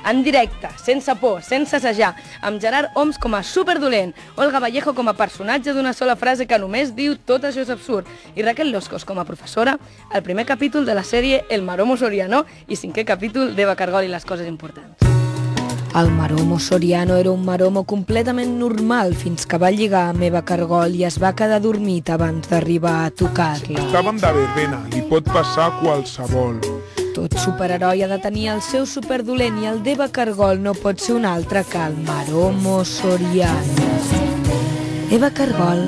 en directe, sense por, sense assajar, amb Gerard Homs com a superdolent, Olga Vallejo com a personatge d'una sola frase que només diu tot això és absurd, i Raquel Loscos com a professora, el primer capítol de la sèrie El Maromo Soriano i 5è capítol d'Eva Cargol i les coses importants. El Maromo Soriano era un maromo completament normal fins que va lligar amb Eva Cargol i es va quedar dormit abans d'arribar a tocar-la. Estaven de verbena, li pot passar qualsevol. Tot superheroi ha de tenir el seu superdolent i el d'Eva Cargol no pot ser un altre que el Maromo Soriano. Eva Cargol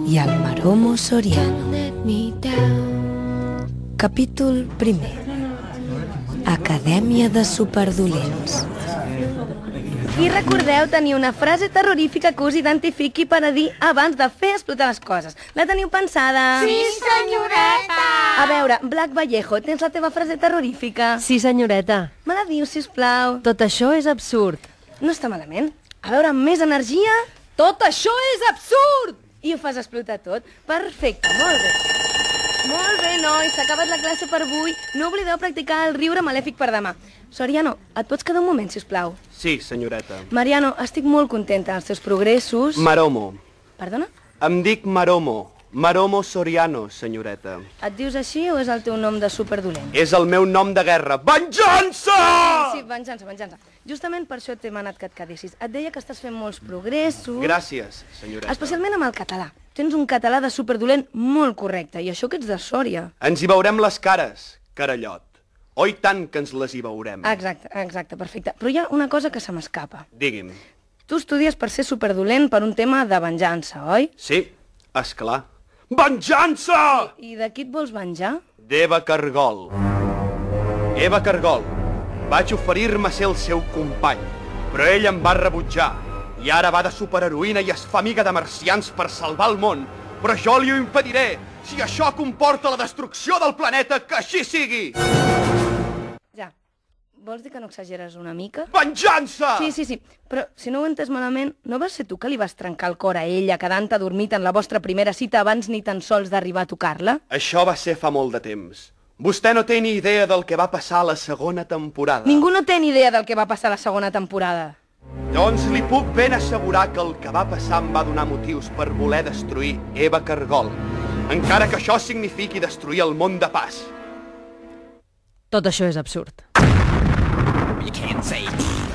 i el Maromo Soriano. Capítol 1. Acadèmia de Superdolents. I recordeu tenir una frase terrorífica que us identifiqui per a dir abans de fer explotar les coses. La teniu pensada? Sí, senyoreta! A veure, Black Vallejo, tens la teva frase terrorífica? Sí, senyoreta. Me la dius, sisplau. Tot això és absurd. No està malament. A veure, amb més energia... Tot això és absurd! I ho fas explotar tot. Perfecte, molt bé. Molt bé, nois, s'ha acabat la classe per avui. No oblideu practicar el riure malèfic per demà. Soriano, et pots quedar un moment, sisplau? Sí, senyoreta. Mariano, estic molt contenta dels teus progressos. Maromo. Perdona? Em dic Maromo. Maromo Soriano, senyoreta. Et dius així o és el teu nom de superdolent? És el meu nom de guerra. Venjança! Sí, venjança, venjança. Justament per això t'he manat que et quedessis. Et deia que estàs fent molts progressos. Gràcies, senyoreta. Especialment amb el català. Tens un català de superdolent molt correcte, i això que ets de Sòria. Ens hi veurem les cares, carallot. Oi tant que ens les hi veurem. Exacte, perfecte. Però hi ha una cosa que se m'escapa. Digui'm. Tu estudies per ser superdolent per un tema de venjança, oi? Sí, esclar. Venjança! I de qui et vols venjar? D'Eva Cargol. Eva Cargol. Vaig oferir-me a ser el seu company, però ell em va rebutjar. I ara va de superheroïna i es fa amiga de marcians per salvar el món. Però jo li ho impediré. Si això comporta la destrucció del planeta, que així sigui! Ja. Vols dir que no exageres una mica? Venjança! Sí. Però, si no ho he entès malament, no vas ser tu que li vas trencar el cor a ella quedant adormit en la vostra primera cita abans ni tan sols d'arribar a tocar-la? Això va ser fa molt de temps. Vostè no té ni idea del que va passar a la segona temporada. Ningú no té ni idea del que va passar a la segona temporada. Doncs li puc ben assegurar que el que va passar em va donar motius per voler destruir Eva Cargol, encara que això signifiqui destruir el món de pas. Tot això és absurd. You can't say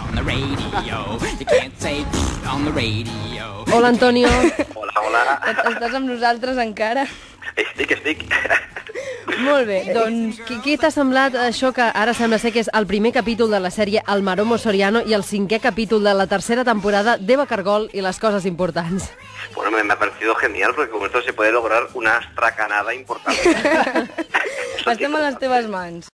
on the radio. You can't say on the radio. Hola, Antonio. Hola. Estàs amb nosaltres encara? Estic. Molt bé, Doncs, què t'ha semblat això que ara sembla ser que és el primer capítol de la sèrie El Maromo Soriano i el 5è capítol de la tercera temporada d'Eva Cargol i les coses importants? Bueno, me ha parecido genial porque con esto se puede lograr una astracanada importante. Estem a les teves mans.